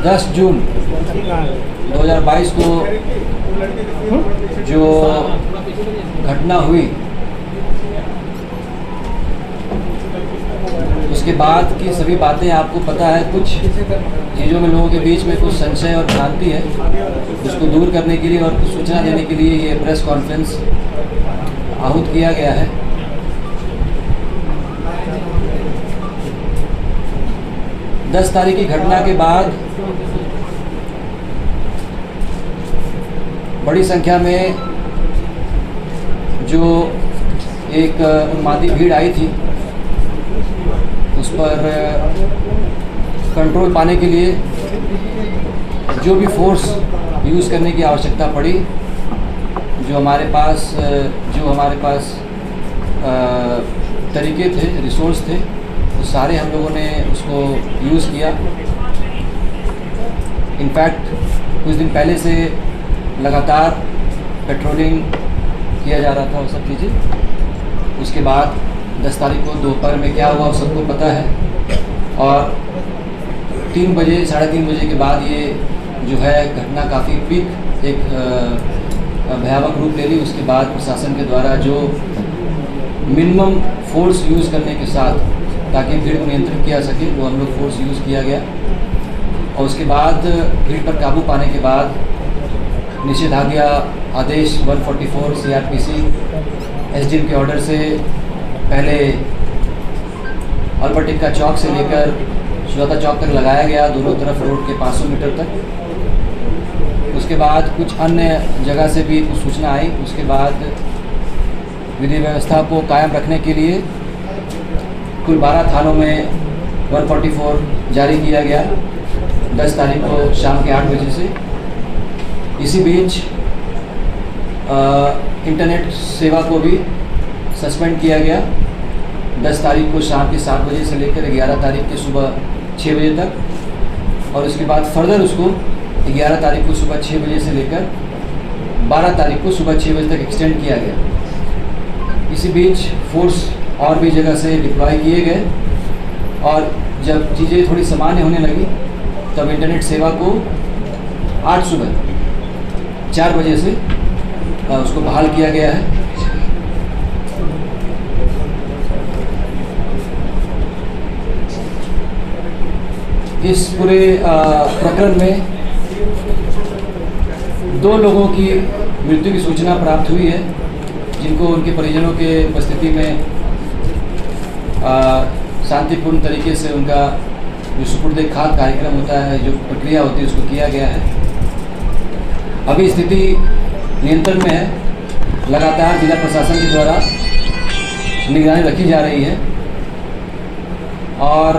10 जून 2022 को जो घटना हुई उसके बाद की सभी बातें आपको पता है। कुछ चीज़ों में लोगों के बीच में कुछ संशय और भ्रांति है, उसको दूर करने के लिए और कुछ सूचना देने के लिए ये प्रेस कॉन्फ्रेंस आहूत किया गया है। दस तारीख की घटना के बाद बड़ी संख्या में जो एक उन्मादी भीड़ आई थी उस पर कंट्रोल पाने के लिए जो भी फोर्स यूज़ करने की आवश्यकता पड़ी, जो हमारे पास तरीके थे, रिसोर्स थे, तो सारे हम लोगों ने उसको यूज़ किया। इनफैक्ट कुछ दिन पहले से लगातार पेट्रोलिंग किया जा रहा था वो सब चीज़ें। उसके बाद 10 तारीख को दोपहर में क्या हुआ सबको पता है, और 3 बजे 3:30 बजे के बाद ये जो है घटना काफ़ी पीक एक भयावह रूप ले ली। उसके बाद प्रशासन के द्वारा जो मिनिमम फोर्स यूज़ करने के साथ ताकि भीड़ को नियंत्रित किया सके वो हम लोग फोर्स यूज़ किया गया। और उसके बाद भीड़ पर काबू पाने के बाद निषेधाज्ञा आदेश 144 CRPC SDM के ऑर्डर से पहले अल्बर्ट एक्का चौक से लेकर सुजाता चौक तक लगाया गया, दोनों तरफ रोड के 500 मीटर तक। उसके बाद कुछ अन्य जगह से भी कुछ सूचना आई। उसके बाद विधि व्यवस्था को कायम रखने के लिए कुल 12 थानों में 144 जारी किया गया 10 तारीख को शाम के 8 बजे से। इसी बीच इंटरनेट सेवा को भी सस्पेंड किया गया 10 तारीख को शाम के 7 बजे से लेकर 11 तारीख के सुबह 6 बजे तक, और उसके बाद फर्दर उसको 11 तारीख को सुबह 6 बजे से लेकर 12 तारीख को सुबह 6 बजे तक एक्सटेंड किया गया। इसी बीच फोर्स और भी जगह से डिप्लॉय किए गए, और जब चीज़ें थोड़ी सामान्य होने लगी तब इंटरनेट सेवा को 8 सुबह 4 बजे से उसको बहाल किया गया है। इस पूरे प्रकरण में 2 लोगों की मृत्यु की सूचना प्राप्त हुई है, जिनको उनके परिजनों के उपस्थिति में शांतिपूर्ण तरीके से उनका जो सुपुर्द खाक कार्यक्रम होता है, जो प्रक्रिया होती है, उसको किया गया है। अभी स्थिति नियंत्रण में है। लगातार जिला प्रशासन के द्वारा निगरानी रखी जा रही है, और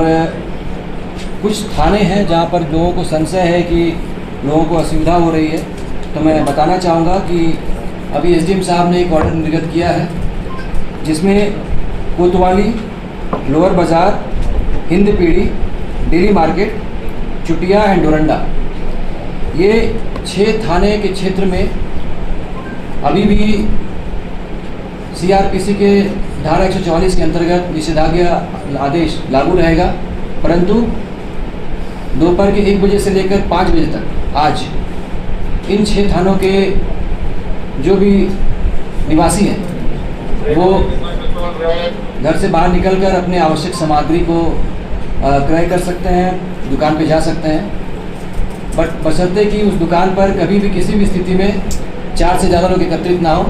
कुछ थाने हैं जहां पर लोगों को संशय है कि लोगों को असुविधा हो रही है। तो मैं बताना चाहूँगा कि अभी SDM साहब ने एक ऑर्डर निर्गत किया है, जिसमें कोतवाली, लोअर बाज़ार, हिंद पीढ़ी, daily market, Chutia and Doranda, ये 6 थाने के क्षेत्र में अभी भी CRPC के धारा 144 के अंतर्गत निषेधाज्ञा आदेश लागू रहेगा, परंतु दोपहर के 1 बजे से लेकर 5 बजे तक आज इन 6 थानों के जो भी निवासी हैं वो घर से बाहर निकलकर अपने आवश्यक सामग्री को क्रय कर सकते हैं, दुकान पे जा सकते हैं, बट बशर्ते कि उस दुकान पर कभी भी किसी भी स्थिति में 4 से ज़्यादा लोग एकत्रित ना हो।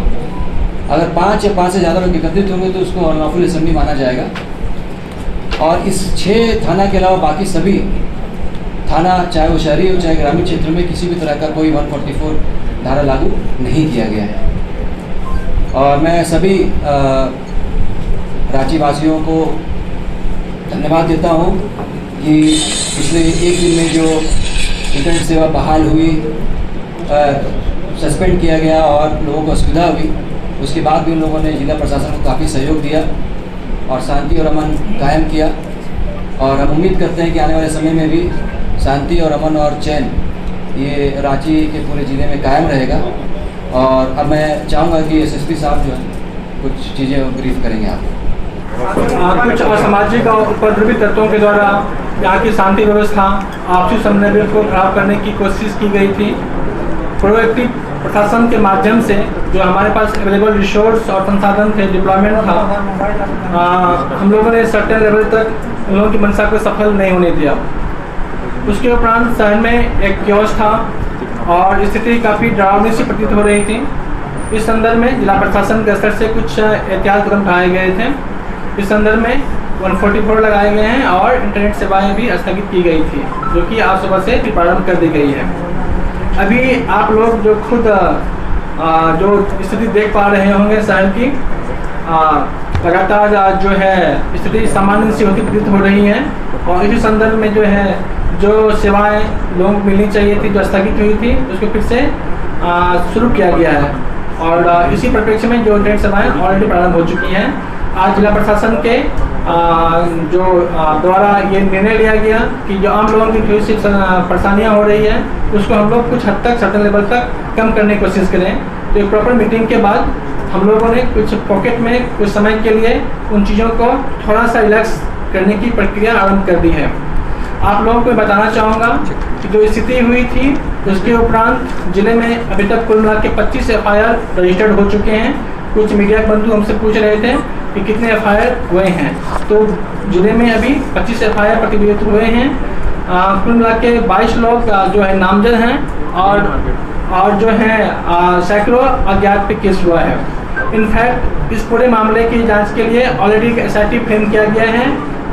अगर 5 या 5 से ज़्यादा लोग एकत्रित होंगे तो उसको अनलॉफुल असेंबली माना जाएगा। और इस 6 थाना के अलावा बाकी सभी थाना, चाहे वो शहरी हो चाहे ग्रामीण क्षेत्र में, किसी भी तरह का कोई 144 धारा लागू नहीं किया गया है। और मैं सभी रांची वासियों को धन्यवाद देता हूँ कि पिछले 1 दिन में जो इंटरनेट सेवा बहाल हुई, सस्पेंड किया गया और लोगों को असुविधा हुई, उसके बाद भी उन लोगों ने जिला प्रशासन को काफ़ी सहयोग दिया और शांति और अमन कायम किया। और हम उम्मीद करते हैं कि आने वाले समय में भी शांति और अमन और चैन ये रांची के पूरे ज़िले में कायम रहेगा। और अब मैं चाहूँगा कि SSP साहब जो है कुछ चीज़ें ब्रीफ करेंगे आपको। कुछ असामाजिक और उपद्रवी तत्वों के द्वारा यहाँ की शांति व्यवस्था, आपसी समन्वय को खराब करने की कोशिश की गई थी। प्रोएक्टिव प्रशासन के माध्यम से जो हमारे पास अवेलेबल रिसोर्स और संसाधन थे, डिप्लॉयमेंट था, हम लोगों ने सर्टेन लेवल तक उन लोगों की मंशा को सफल नहीं होने दिया। उसके उपरांत शहर में एक क्योस था और स्थिति काफ़ी डरावनी सी प्रतीत हो रही थी। इस संदर्भ में जिला प्रशासन के स्तर से कुछ एहतियात कदम उठाए गए थे। इस संदर्भ में 144 लगाए गए हैं और इंटरनेट सेवाएं भी स्थगित की गई थी, जो कि आज सुबह से प्रारंभ कर दी गई है। अभी आप लोग जो खुद जो स्थिति देख पा रहे होंगे शहर की, लगातार जो है स्थिति सामान्य सी होती प्रतीत हो रही है और इसी संदर्भ में जो है जो सेवाएं लोगों को मिलनी चाहिए थी, जो स्थगित हुई थी, उसको फिर से शुरू किया गया है और इसी परिप्रेक्ष्य में जो इंटरनेट सेवाएं ऑलरेडी प्रारंभ हो चुकी हैं। आज जिला प्रशासन के जो द्वारा ये निर्णय लिया गया कि जो आम लोगों की थोड़ी सी परेशानियाँ हो रही है उसको हम लोग कुछ हद तक सर्टेन लेवल तक कम करने की कोशिश करें। तो एक प्रॉपर मीटिंग के बाद हम लोगों ने कुछ पॉकेट में कुछ समय के लिए उन चीज़ों को थोड़ा सा रिलैक्स करने की प्रक्रिया आरंभ कर दी है। आप लोगों को बताना चाहूँगा कि जो स्थिति हुई थी उसके उपरांत जिले में अभी तक कुल मिला के 25 FIR रजिस्टर्ड हो चुके हैं। कुछ मीडिया बंधु हमसे पूछ रहे थे कि कितने FIR हुए हैं, तो जिले में अभी 25 FIR प्रतिबंधित हुए हैं। कुल मिला के 22 लोग जो है नामजद हैं और जो है सैकड़ों अज्ञात पे केस हुआ है। इनफैक्ट इस पूरे मामले की जांच के लिए ऑलरेडी एक SIT फ्रेम किया गया है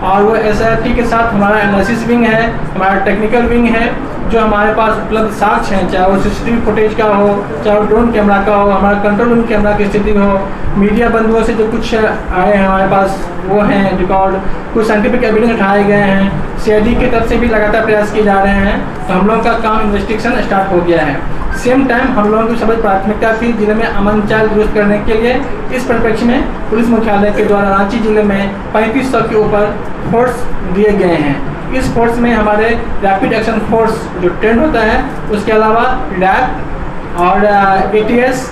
और वो SIT के साथ हमारा एनालिसिस विंग है, हमारा टेक्निकल विंग है, जो हमारे पास उपलब्ध साक्ष्य हैं, चाहे वो CCTV फुटेज का हो, चाहे वो ड्रोन कैमरा का हो, हमारा कंट्रोल रूम कैमरा की स्थिति हो, मीडिया बंधुओं से जो कुछ आए हैं हमारे पास वो हैं रिकॉर्ड, कुछ साइंटिफिक एविडेंस उठाए गए हैं, CID की तरफ से भी लगातार प्रयास किए जा रहे हैं। तो हम लोगों का काम इन्वेस्टिगेशन स्टार्ट हो गया है। सेम टाइम हम लोगों की सबसे प्राथमिकता थी जिले में अमन चाल दुरुस्त करने के लिए। इस परिप्रेक्ष्य में पुलिस मुख्यालय के द्वारा रांची जिले में 3500 के ऊपर फोर्स दिए गए हैं। इस फोर्स में हमारे रैपिड एक्शन फोर्स जो ट्रेंड होता है, उसके अलावा रैप और ATS,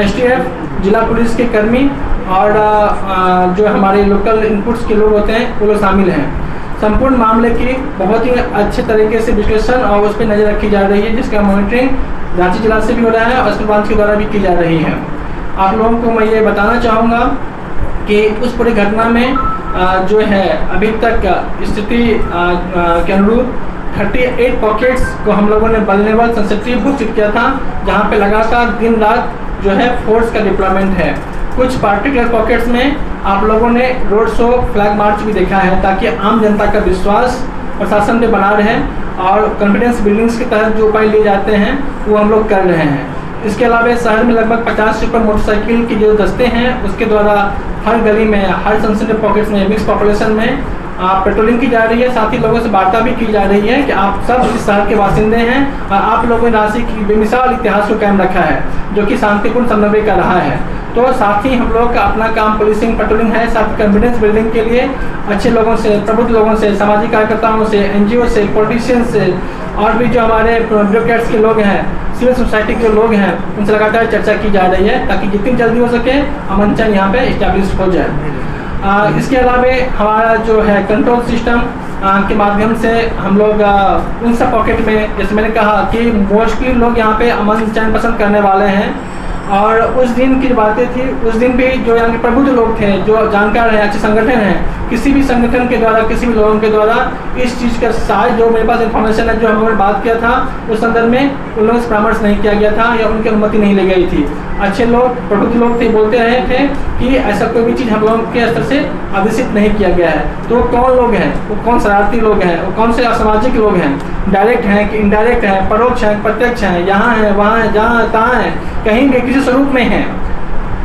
STF, जिला पुलिस के कर्मी और जो हमारे लोकल इनपुट्स के लोग होते हैं वो लोग शामिल हैं। संपूर्ण मामले की बहुत ही अच्छे तरीके से विश्लेषण और उस पर नज़र रखी जा रही है, जिसका मॉनिटरिंग रांची जिला से भी हो रहा है और अस्पताल ब्रांच के द्वारा भी की जा रही है। आप लोगों को मैं ये बताना चाहूँगा कि उस पूरी घटना में जो है अभी तक स्थिति के अनुरूप 38 पॉकेट्स को हम लोगों ने वल्नरेबल सेंसिटिव घोषित किया था, जहाँ पे लगातार दिन रात जो है फोर्स का डिप्लॉयमेंट है। कुछ पार्टिकुलर पॉकेट्स में आप लोगों ने रोड शो, फ्लैग मार्च भी देखा है, ताकि आम जनता का विश्वास प्रशासन पे बना रहे और कॉन्फिडेंस बिल्डिंग्स के तहत जो उपाय लिए जाते हैं वो हम लोग कर रहे हैं। इसके अलावा शहर में लगभग 50 से ऊपर मोटरसाइकिल के जो दस्ते हैं उसके द्वारा हर गली में, हर सेंसिटिव पॉकेट्स में, मिक्स पॉपुलेशन में पेट्रोलिंग की जा रही है। साथ ही लोगों से वार्ता भी की जा रही है कि आप सब इस शहर के बासिंदे हैं और आप लोगों ने रांची की बेमिसाल इतिहास को कायम रखा है, जो कि शांतिपूर्ण समन्वय का रहा है। तो साथ ही हम लोग का अपना काम पुलिसिंग, पेट्रोलिंग है, साथ कॉन्फिडेंस बिल्डिंग के लिए अच्छे लोगों से, प्रबुद्ध लोगों से, सामाजिक कार्यकर्ताओं से, NGO से, पॉलिटिशियंस से और भी जो हमारे ब्यूरोक्रेट्स के लोग हैं, सिविल सोसाइटी के लोग हैं, उनसे लगातार चर्चा की जा रही है ताकि जितनी जल्दी हो सके अमन चैन यहाँ पे इस्टेब्लिश हो जाए। इसके अलावा हमारा जो है कंट्रोल सिस्टम के माध्यम से हम लोग उन सब पॉकेट में, जैसे मैंने कहा कि मोस्टली लोग यहाँ पे अमन चैन पसंद करने वाले हैं और उस दिन की बातें थी, उस दिन भी जो यहाँ के प्रबुद्ध लोग थे, जो जानकार हैं, अच्छे संगठन हैं, किसी भी संगठन के द्वारा, किसी भी लोगों के द्वारा इस चीज़ का साथ जो मेरे पास इन्फॉर्मेशन है, जो हम लोगों ने बात किया था, उस संदर्भ में उन लोगों से परामर्श नहीं किया गया था या उनकी अनुमति नहीं ली गई थी। अच्छे लोग, प्रबुद्ध लोग थे, बोलते रहे थे कि ऐसा कोई भी चीज़ हम लोगों के स्तर से आदेशित नहीं किया गया है। तो कौन लोग हैं, वो कौन शरारती लोग हैं, वो कौन से असामाजिक लोग हैं, डायरेक्ट हैं कि इनडायरेक्ट हैं, परोक्ष हैं, प्रत्यक्ष हैं, यहाँ हैं, वहाँ हैं, जहाँ तहाँ हैं, कहीं भी किसी स्वरूप में हैं।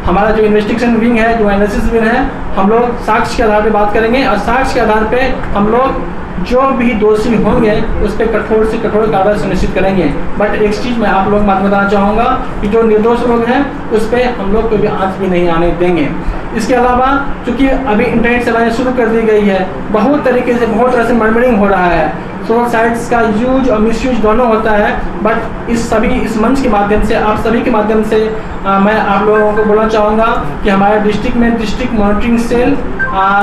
हमारा जो इन्वेस्टिगेशन विंग है, जो एनालिसिस विंग है, हम लोग साक्ष्य के आधार पे बात करेंगे और साक्ष्य के आधार पे हम लोग जो भी दोषी होंगे उस पर कठोर से कठोर कार्रवाई सुनिश्चित करेंगे। बट एक चीज़ मैं आप लोग बात बताना चाहूँगा कि जो निर्दोष लोग हैं उस पर हम लोग कोई भी आंच भी नहीं आने देंगे। इसके अलावा चूँकि अभी इंटरनेट सेवाएं शुरू कर दी गई है, बहुत तरह से मर्मरिंग हो रहा है सोशल साइट्स का यूज और मिसयूज दोनों होता है। बट इस मंच के माध्यम से, आप सभी के माध्यम से मैं आप लोगों को बोलना चाहूँगा कि हमारे डिस्ट्रिक्ट में डिस्ट्रिक्ट मॉनिटरिंग सेल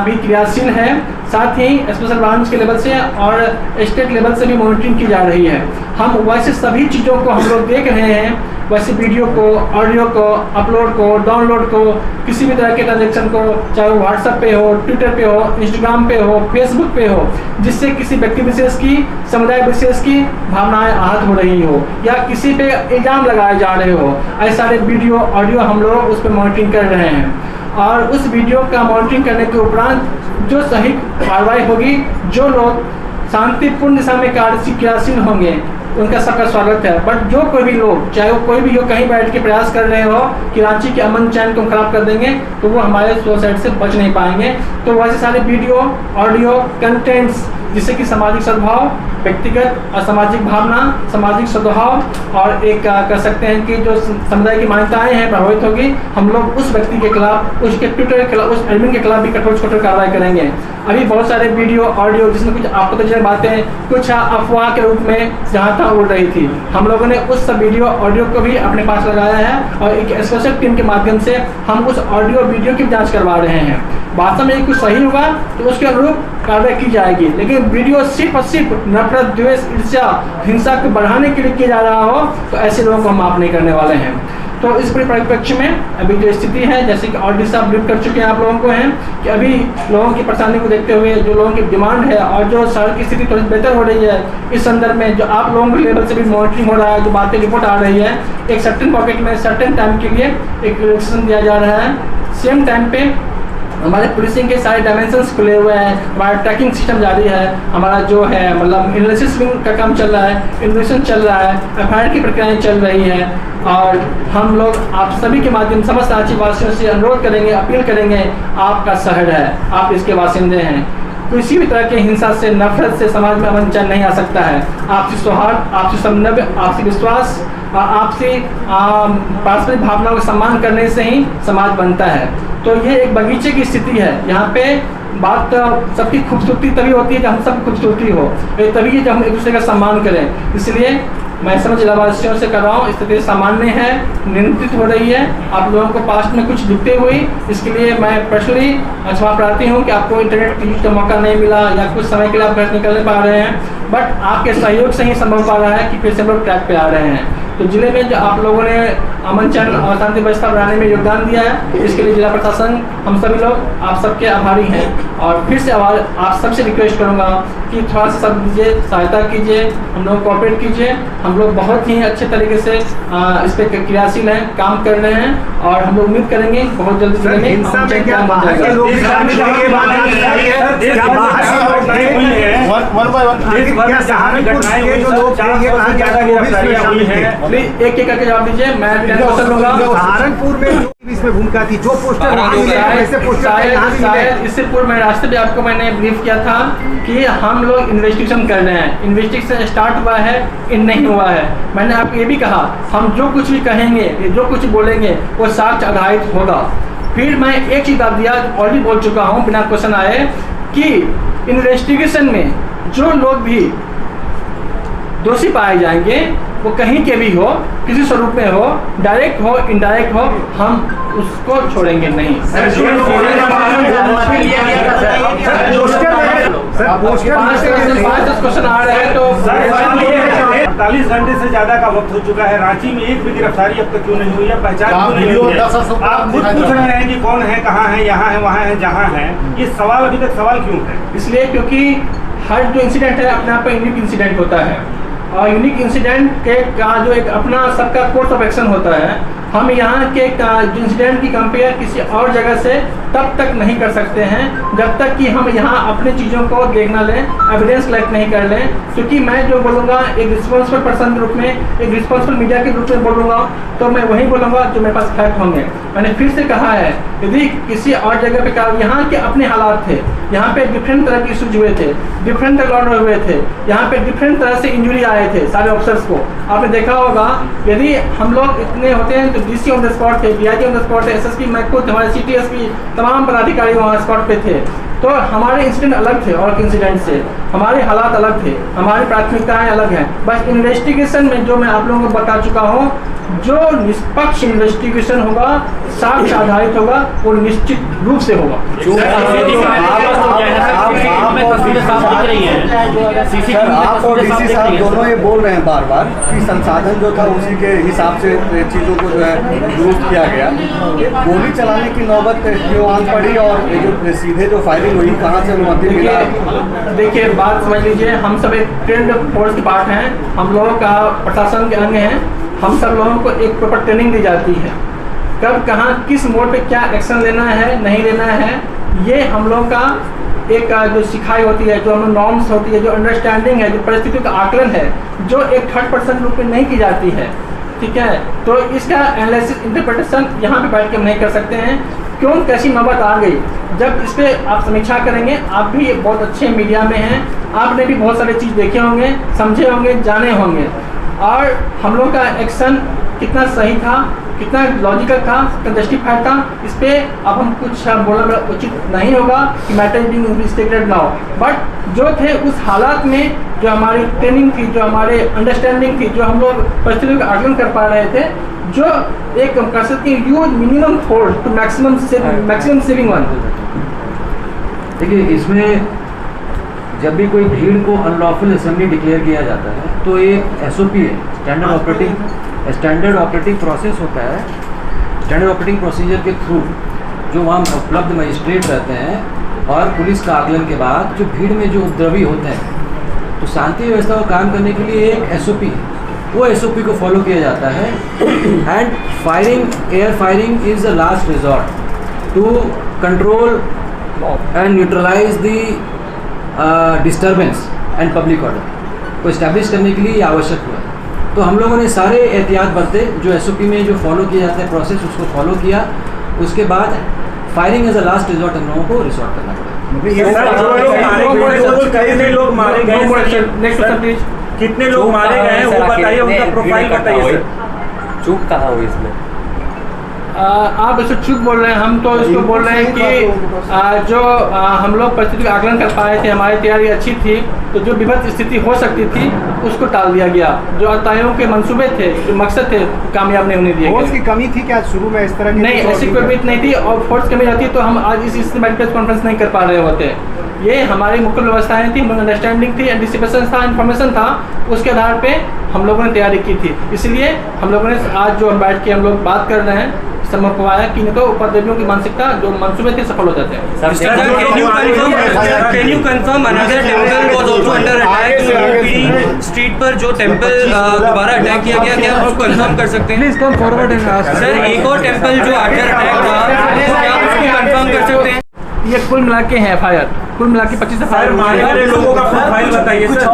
भी क्रियाशील है। साथ ही स्पेशल ब्रांच के लेवल से और स्टेट लेवल से भी मॉनिटरिंग की जा रही है। हम वैसे सभी चीज़ों को हम लोग देख रहे हैं, वैसे वीडियो को, ऑडियो को, अपलोड को, डाउनलोड को, किसी भी तरह के ट्रांजेक्शन को, चाहे वो व्हाट्सएप पे हो, ट्विटर पे हो, इंस्टाग्राम पे हो, फेसबुक पे हो, जिससे किसी व्यक्ति विशेष की, समुदाय विशेष की भावनाएं आहत हो रही हो या किसी पे इल्ज़ाम लगाए जा रहे हो, ऐसे सारे वीडियो, ऑडियो हम लोग उस पर मॉनिटरिंग कर रहे हैं। और उस वीडियो का मॉनिटरिंग करने के उपरांत जो सही कार्रवाई होगी, जो लोग शांतिपूर्ण दिशा में क्रियाशील होंगे, उनका सबका स्वागत है। बट जो कोई भी लोग, चाहे वो कोई भी हो, कहीं बैठ के प्रयास कर रहे हो कि रांची के अमन चैन को खराब कर देंगे, तो वो हमारे सोसाइट से बच नहीं पाएंगे। तो वैसे सारे वीडियो, ऑडियो, कंटेंट्स जिससे कि सामाजिक सद्भाव, व्यक्तिगत और सामाजिक भावना, सामाजिक सद्भाव और एक कर सकते हैं कि जो समुदाय की मान्यताएं हैं प्रभावित होगी, हम लोग उस व्यक्ति के खिलाफ, उसके ट्विटर के खिलाफ, उस एडमिन के खिलाफ भी कठोर से कठोर कार्रवाई करेंगे। अभी बहुत सारे वीडियो, ऑडियो जिसमें कुछ आपत्तिजनक बातें, कुछ अफवाह के रूप में जहाँ तक उड़ रही थी, हम लोगों ने उस सब वीडियो, ऑडियो को भी अपने पास लगाया है और एक स्पेशल टीम के माध्यम से हम उस ऑडियो, वीडियो की जाँच करवा रहे हैं। वास्तव में कुछ सही होगा तो उसके अनुरूप कार्रवाई की जाएगी, लेकिन वीडियो सिर्फ और सिर्फ नफरत, द्वेष, ईर्ष्या, हिंसा को बढ़ाने के लिए किया जा रहा हो तो ऐसे लोगों को हम माफ नहीं करने वाले हैं। तो इस पूरे परिप्रेक्ष्य में अभी जो स्थिति है, जैसे कि ऑलरेडी साहब ब्रीफ कर चुके हैं आप लोगों को, हैं कि अभी लोगों की परेशानी को देखते हुए, जो लोगों की डिमांड है और जो शहर की स्थिति थोड़ी बेहतर हो रही है, इस संदर्भ में जो आप लोगों के लेवल से भी मॉनिटरिंग हो रहा है, जो बातें रिपोर्ट आ रही है, एक सर्टेन पॉकेट में सर्टेन टाइम के लिए एक रिलेक्सेशन दिया जा रहा है। सेम टाइम पे हमारे पुलिसिंग के सारे डायमेंशंस खुले हुए हैं, हमारा ट्रैकिंग सिस्टम जारी है, हमारा जो है मतलब एनालिसिस का काम चल रहा है, इन्वेस्टिगेशन चल रहा है, एफआईआर की प्रक्रियाएं चल रही हैं और हम लोग आप सभी के माध्यम समस्त रांची वासियों से अनुरोध करेंगे, अपील करेंगे, आपका शहर है, आप इसके वासिंदे हैं, किसी भी तरह की हिंसा से, नफरत से समाज में अमन चैन नहीं आ सकता है। आपसी सौहार्द, आपसी समन्वय, आपसी विश्वास, आपसी पारस्परिक भावनाओं का सम्मान करने से ही समाज बनता है। तो ये एक बगीचे की स्थिति है, यहाँ पे बात सबकी खूबसूरती तभी होती है जब हम सब खूबसूरती हो, तभी जब हम एक दूसरे का सम्मान करें। इसलिए मैं समझ जिलावासियों से कर रहा हूँ, स्थिति सामान्य है, नियंत्रित हो रही है। आप लोगों को पास्ट में कुछ दिखते हुई, इसके लिए मैं पर्सनली क्षमा प्रार्थी हूँ कि आपको इंटरनेट यूज का मौका नहीं मिला या कुछ समय के लिए आप घर निकल नहीं पा रहे हैं, बट आपके सहयोग से ही संभव पा रहा है कि फिर से हम लोग ट्रैक पे आ रहे हैं। तो जिले में जो आप लोगों ने अमन चैन और शांति व्यवस्था बढ़ाने में योगदान दिया है, इसके लिए जिला प्रशासन, हम सभी लोग आप सबके आभारी हैं। और फिर से आप सबसे रिक्वेस्ट करूंगा कि थोड़ा सा सब दीजिए, सहायता कीजिए, हम लोग कोऑपरेट कीजिए। हम लोग बहुत ही अच्छे तरीके से इस पर क्रियाशील हैं, काम कर रहे हैं और हम लोग उम्मीद करेंगे बहुत जल्दी जिले में अमन चैन कायम हो जाएगा। एक एक करके जवाब दीजिए, मैं सहारनपुर में इसमें भूमिका थी, जो पोस्टर शायद इससे पूर्व मैं रास्ते पे आपको मैंने ब्रीफ किया था कि हम लोग इन्वेस्टिगेशन कर रहे हैं, इन्वेस्टिगेशन स्टार्ट हुआ है, इन नहीं हुआ है। मैंने आपको ये भी कहा, हम जो कुछ भी कहेंगे, जो कुछ बोलेंगे वो साक्ष्य आधारित होगा। फिर मैं एक चीज आप दिया, ऑलरेडी बोल चुका हूँ बिना क्वेश्चन आए, कि इन्वेस्टिगेशन में जो लोग भी दोषी पाए जाएंगे, वो कहीं के भी हो, किसी स्वरूप में हो, डायरेक्ट हो, इनडायरेक्ट हो, हम उसको छोड़ेंगे नहीं। क्वेश्चन आ रहे हैं तो 48 घंटे से ज्यादा का वक्त हो चुका है, रांची में एक भी गिरफ्तारी अब तक क्यों नहीं हुई है, पहचान क्यों नहीं हुई है? आप खुद पूछ रहे हैं कि कौन है, कहाँ है, यहाँ है, वहाँ है, जहाँ है, ये सवाल अभी तक सवाल क्यों है? इसलिए क्योंकि हर जो इंसिडेंट है अपने आप में यूनिक इंसिडेंट होता है और यूनिक इंसिडेंट के का जो एक अपना सबका कोर्स ऑफ एक्शन होता है। हम यहाँ के इंसिडेंट की कंपेयर किसी और जगह से तब तक नहीं कर सकते हैं जब तक कि हम यहाँ अपने चीज़ों को देख ना लें, एविडेंस कलेक्ट नहीं कर लें। क्योंकि मैं जो बोलूँगा एक रिस्पॉन्सिबल पर्सन के रूप में, एक रिस्पॉन्सिबल मीडिया के रूप में बोलूँगा, तो मैं वही बोलूँगा जो मेरे पास फैक्ट होंगे। मैंने फिर से कहा है, यदि किसी और जगह पे यहाँ के अपने हालात थे, यहाँ पे डिफरेंट तरह के इशूज हुए थे, डिफरेंट लॉन्डर हुए थे, यहाँ पे डिफरेंट तरह से इंजरी आए थे सारे ऑफिसर्स को, आपने देखा होगा। यदि हम लोग इतने होते हैं तो डीसी ऑन द स्पॉट थे, डीआईजी ऑन द स्पॉट थे, एसएसपी, मैं खुद, हमारे सिटी एसपी तमाम पदाधिकारी वहाँ स्पॉट पे थे। तो हमारे इंसिडेंट अलग थे और इंसिडेंट से, हमारे हालात अलग थे, हमारी प्राथमिकताएं अलग हैं। बस इन्वेस्टिगेशन में जो मैं आप लोगों को बता चुका हूँ, जो निष्पक्ष इन्वेस्टिगेशन होगा, साक्ष्य आधारित होगा, वो निश्चित रूप से होगा। आप और डीसी साहब दोनों ये बोल रहे हैं बार बार कि संसाधन जो था उसी के हिसाब से चीज़ों को जो है दुरुस्त किया गया। गोली चलाने की नौबत क्यों आन पड़ी और जो सीधे जो फायरिंग हुई कहाँ से अनुमति मिला? देखिए बात समझ लीजिए, हम सब एक ट्रेंड फोर्स के पार्ट हैं, हम लोगों का प्रशासन के अंग हैं। हम सब लोगों को एक प्रॉपर ट्रेनिंग दी जाती है, कब कहाँ किस मोड पे क्या एक्शन लेना है नहीं लेना है, ये हम लोग का एक जो सिखाई होती है, जो हम नॉर्म्स होती है, जो अंडरस्टैंडिंग है, जो परिस्थितियों का आकलन है, जो एक थर्ड पर्सन रूप में नहीं की जाती है। ठीक है, तो इसका एनालिसिस इंटरप्रिटेशन यहाँ पे बैठ के हम नहीं कर सकते हैं। क्यों कैसी नौबत आ गई, जब इस पर आप समीक्षा करेंगे, आप भी बहुत अच्छे मीडिया में हैं, आपने भी बहुत सारे चीज़ देखे होंगे, समझे होंगे, जाने होंगे, और हम लोग का एक्शन कितना सही था, कितना लॉजिकल था, कितना जस्टिफाइड था, इस पर अब हम कुछ बोलना उचित नहीं होगा कि matter being investigated now. But जो थे उस हालात में, जो हमारी ट्रेनिंग थी, जो हमारे अंडरस्टैंडिंग थी, जो हम लोग परिस्थितियों का आकलन कर पा रहे थे, जो एक कर सकते हैं use minimum force to maximum saving one. देखिए, इसमें जब भी कोई भीड़ को अनलॉफुल असेंबली डिक्लेयर किया जाता है तो एक एसओपी है, स्टैंडर्ड ऑपरेटिंग प्रोसेस होता है। स्टैंडर्ड ऑपरेटिंग प्रोसीजर के थ्रू जो वहाँ उपलब्ध मजिस्ट्रेट रहते हैं और पुलिस का आकलन के बाद जो भीड़ में जो उपद्रवी होते हैं, तो शांति व्यवस्था को काम करने के लिए एक एसओपी है, वो एसओपी को फॉलो किया जाता है। And firing, air firing is the last resort to control and neutralise the disturbance and public order को इस्टेब्लिश करने के लिए ये आवश्यक हुआ। तो हम लोगों ने सारे एहतियात बरते, जो एसओपी में जो फॉलो किया जाता है प्रोसेस, उसको फॉलो किया। उसके बाद firing as a last resort हम लोगों को रिसोर्ट करना पड़ा। कितने लोग मारे गए, कितने लोग मारे गए हैं वो बताइए, उनका प्रोफाइल बताइए। चूक कहाँ हुई इसमें? आप इसको चूक बोल रहे हैं, हम तो इसको बोल रहे हैं कि जो हम लोग परिस्थिति का आकलन कर पाए थे, हमारी तैयारी अच्छी थी, तो जो विपद स्थिति हो सकती थी उसको टाल दिया गया। जो अतायों के मंसूबे थे, जो मकसद थे, कामयाब नहीं होने दिए फोर्स की कमी थी क्या शुरू में इस तरह की? नहीं, ऐसी कोई उम्मीद नहीं थी, और फोर्स कमी रहती तो हम आज इस प्रेस कॉन्फ्रेंस नहीं कर पा रहे होते। ये हमारी मुख्य व्यवस्थाएं थी, अंडरस्टैंडिंग थी, एंटिसिपेशन था, इन्फॉर्मेशन था, उसके आधार पे हम लोगों ने तैयारी की थी। इसलिए हम लोगों ने आज जो बैठ के हम लोग बात कर रहे हैं, संभव हुआ है कि नहीं तो उपद्रवियों की मानसिकता जो मंसूबे थे सफल हो जाते हैं। Can you confirm another temple was also under attack? Street पर जो टेम्पल दोबारा अटैक किया गया, क्या उसको कंफर्म कर सकते हैं? Please come forward and ask. Sir, एक और टेम्पल जो अंडर अटैक था, क्या उसको कंफर्म कर सकते हैं? ये कुल मिला के हैं FIR, कुल मिला के 25 FIR मारे गए लोगों का प्रोफाइल बताइए सर।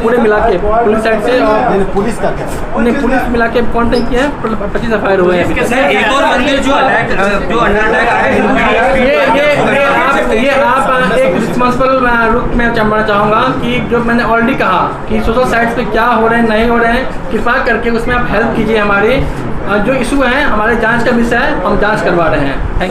पूरे मिला के पुलिस साइड से और पुलिस का क्या? पुलिस मिला के कॉन्टेक्ट किया है, 25 FIR हुए हैं। सर, एक और मंदिर जो अंडर अटैक आया, ये आप एक रिस्पॉन्सिबल रूप में जानना चाहूँगा कि जो मैंने ऑलरेडी कहा कि सोशल साइट्स पे क्या हो रहे हैं, नहीं हो रहे हैं, कृपा करके उसमें आप हेल्प कीजिए। हमारे जो इशू है, हमारे जांच का विषय है, हम जांच करवा रहे हैं। Thank you.